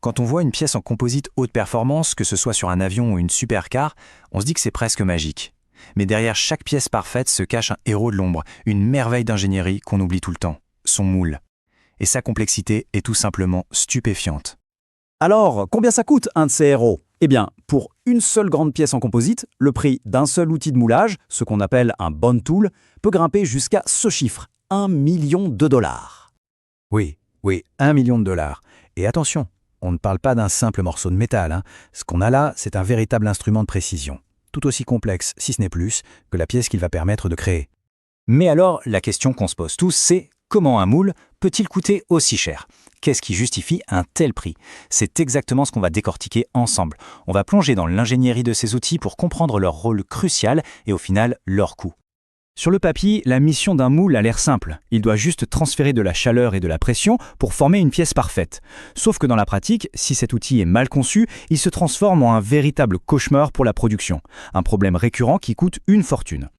Quand on voit une pièce en composite haute performance, que ce soit sur un avion ou une supercar, on se dit que c'est presque magique. Mais derrière chaque pièce parfaite se cache un héros de l'ombre, une merveille d'ingénierie qu'on oublie tout le temps, son moule. Et sa complexité est tout simplement stupéfiante. Alors, combien ça coûte un de ces héros? Eh bien, pour une seule grande pièce en composite, le prix d'un seul outil de moulage, ce qu'on appelle un bond tool, peut grimper jusqu'à ce chiffre, 1 million de dollars. Oui, 1 million de dollars. Et attention, on ne parle pas d'un simple morceau de métal. Ce qu'on a là, c'est un véritable instrument de précision, tout aussi complexe, si ce n'est plus, que la pièce qu'il va permettre de créer. Mais alors, la question qu'on se pose tous, c'est comment un moule peut-il coûter aussi cher? Qu'est-ce qui justifie un tel prix? C'est exactement ce qu'on va décortiquer ensemble. On va plonger dans l'ingénierie de ces outils pour comprendre leur rôle crucial et au final, leur coût. Sur le papier, la mission d'un moule a l'air simple. Il doit juste transférer de la chaleur et de la pression pour former une pièce parfaite. Sauf que dans la pratique, si cet outil est mal conçu, il se transforme en un véritable cauchemar pour la production. Un problème récurrent qui coûte une fortune.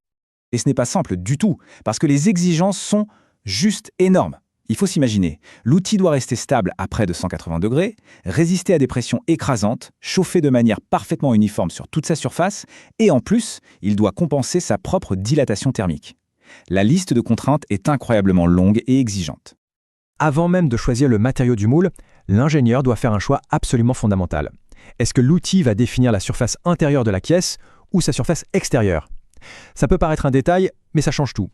Et ce n'est pas simple du tout, parce que les exigences sont juste énormes. Il faut s'imaginer, l'outil doit rester stable à près de 180 degrés, résister à des pressions écrasantes, chauffer de manière parfaitement uniforme sur toute sa surface, et en plus, il doit compenser sa propre dilatation thermique. La liste de contraintes est incroyablement longue et exigeante. Avant même de choisir le matériau du moule, l'ingénieur doit faire un choix absolument fondamental. Est-ce que l'outil va définir la surface intérieure de la pièce ou sa surface extérieure? Ça peut paraître un détail, mais ça change tout.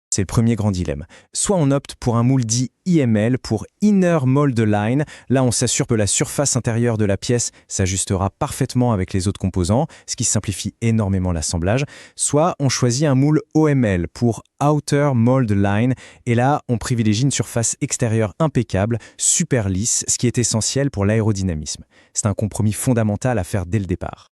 C'est le premier grand dilemme. Soit on opte pour un moule dit IML, pour Inner Mold Line. Là, on s'assure que la surface intérieure de la pièce s'ajustera parfaitement avec les autres composants, ce qui simplifie énormément l'assemblage. Soit on choisit un moule OML pour Outer Mold Line. Et là, on privilégie une surface extérieure impeccable, super lisse, ce qui est essentiel pour l'aérodynamisme. C'est un compromis fondamental à faire dès le départ.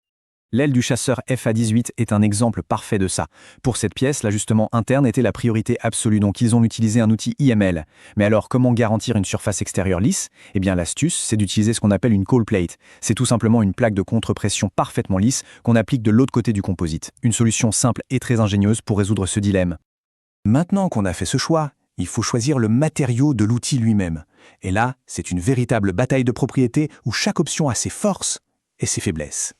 L'aile du chasseur FA-18 est un exemple parfait de ça. Pour cette pièce, l'ajustement interne était la priorité absolue, donc ils ont utilisé un outil IML. Mais alors, comment garantir une surface extérieure lisse? Eh bien, l'astuce, c'est d'utiliser ce qu'on appelle une cold plate. C'est tout simplement une plaque de contre-pression parfaitement lisse qu'on applique de l'autre côté du composite. Une solution simple et très ingénieuse pour résoudre ce dilemme. Maintenant qu'on a fait ce choix, il faut choisir le matériau de l'outil lui-même. Et là, c'est une véritable bataille de propriété où chaque option a ses forces et ses faiblesses.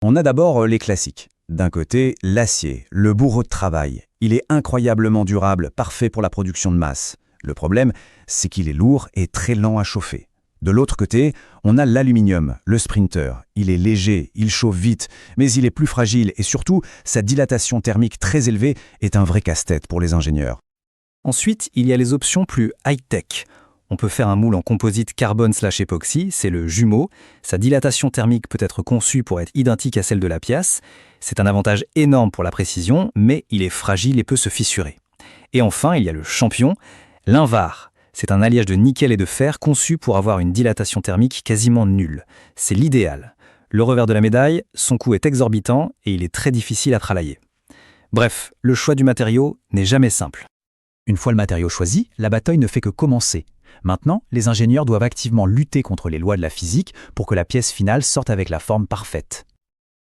On a d'abord les classiques. D'un côté, l'acier, le bourreau de travail. Il est incroyablement durable, parfait pour la production de masse. Le problème, c'est qu'il est lourd et très lent à chauffer. De l'autre côté, on a l'aluminium, le sprinter. Il est léger, il chauffe vite, mais il est plus fragile et surtout, sa dilatation thermique très élevée est un vrai casse-tête pour les ingénieurs. Ensuite, il y a les options plus high-tech. On peut faire un moule en composite carbone/époxy, c'est le jumeau. Sa dilatation thermique peut être conçue pour être identique à celle de la pièce. C'est un avantage énorme pour la précision, mais il est fragile et peut se fissurer. Et enfin, il y a le champion, l'Invar. C'est un alliage de nickel et de fer conçu pour avoir une dilatation thermique quasiment nulle. C'est l'idéal. Le revers de la médaille, son coût est exorbitant et il est très difficile à travailler. Bref, le choix du matériau n'est jamais simple. Une fois le matériau choisi, la bataille ne fait que commencer. Maintenant, les ingénieurs doivent activement lutter contre les lois de la physique pour que la pièce finale sorte avec la forme parfaite.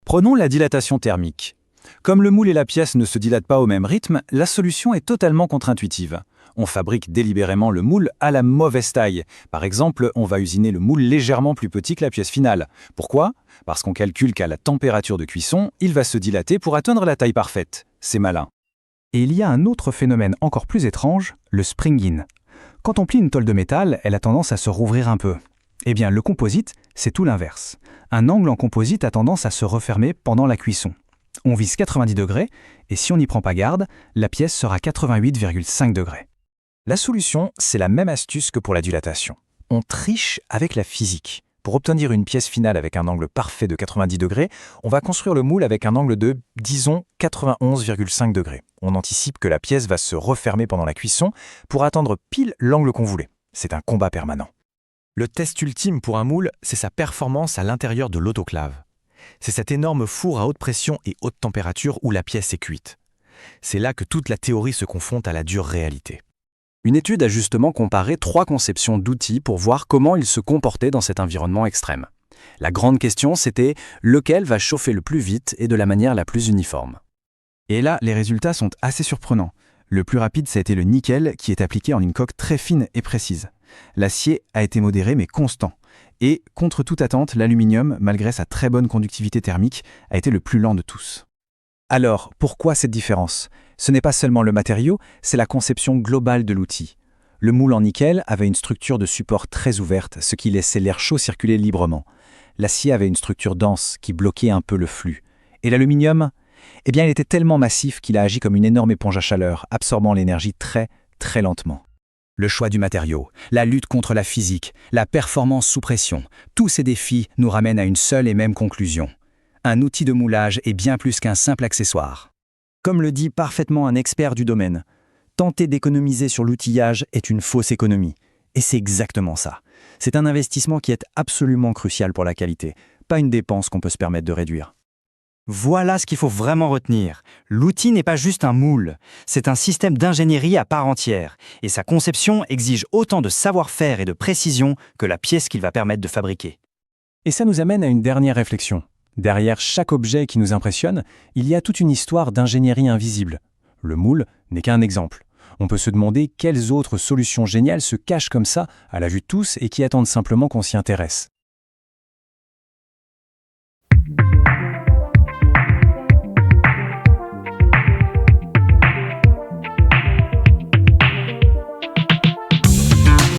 Prenons la dilatation thermique. Comme le moule et la pièce ne se dilatent pas au même rythme, la solution est totalement contre-intuitive. On fabrique délibérément le moule à la mauvaise taille. Par exemple, on va usiner le moule légèrement plus petit que la pièce finale. Pourquoi? Parce qu'on calcule qu'à la température de cuisson, il va se dilater pour atteindre la taille parfaite. C'est malin. Et il y a un autre phénomène encore plus étrange, le spring-in. Quand on plie une tôle de métal, elle a tendance à se rouvrir un peu. Eh bien, le composite, c'est tout l'inverse. Un angle en composite a tendance à se refermer pendant la cuisson. On vise 90 degrés, et si on n'y prend pas garde, la pièce sera 88,5 degrés. La solution, c'est la même astuce que pour la dilatation. On triche avec la physique. Pour obtenir une pièce finale avec un angle parfait de 90 degrés, on va construire le moule avec un angle de, disons, 91,5 degrés. On anticipe que la pièce va se refermer pendant la cuisson pour atteindre pile l'angle qu'on voulait. C'est un combat permanent. Le test ultime pour un moule, c'est sa performance à l'intérieur de l'autoclave. C'est cet énorme four à haute pression et haute température où la pièce est cuite. C'est là que toute la théorie se confronte à la dure réalité. Une étude a justement comparé 3 conceptions d'outils pour voir comment ils se comportaient dans cet environnement extrême. La grande question, c'était lequel va chauffer le plus vite et de la manière la plus uniforme. Et là, les résultats sont assez surprenants. Le plus rapide, ça a été le nickel, qui est appliqué en une coque très fine et précise. L'acier a été modéré mais constant. Et, contre toute attente, l'aluminium, malgré sa très bonne conductivité thermique, a été le plus lent de tous. Alors, pourquoi cette différence? Ce n'est pas seulement le matériau, c'est la conception globale de l'outil. Le moule en nickel avait une structure de support très ouverte, ce qui laissait l'air chaud circuler librement. L'acier avait une structure dense qui bloquait un peu le flux. Et l'aluminium? Eh bien, il était tellement massif qu'il a agi comme une énorme éponge à chaleur, absorbant l'énergie très, très lentement. Le choix du matériau, la lutte contre la physique, la performance sous pression, tous ces défis nous ramènent à une seule et même conclusion. Un outil de moulage est bien plus qu'un simple accessoire. Comme le dit parfaitement un expert du domaine, tenter d'économiser sur l'outillage est une fausse économie. Et c'est exactement ça. C'est un investissement qui est absolument crucial pour la qualité, pas une dépense qu'on peut se permettre de réduire. Voilà ce qu'il faut vraiment retenir. L'outil n'est pas juste un moule, c'est un système d'ingénierie à part entière, et sa conception exige autant de savoir-faire et de précision que la pièce qu'il va permettre de fabriquer. Et ça nous amène à une dernière réflexion. Derrière chaque objet qui nous impressionne, il y a toute une histoire d'ingénierie invisible. Le moule n'est qu'un exemple. On peut se demander quelles autres solutions géniales se cachent comme ça, à la vue de tous, et qui attendent simplement qu'on s'y intéresse.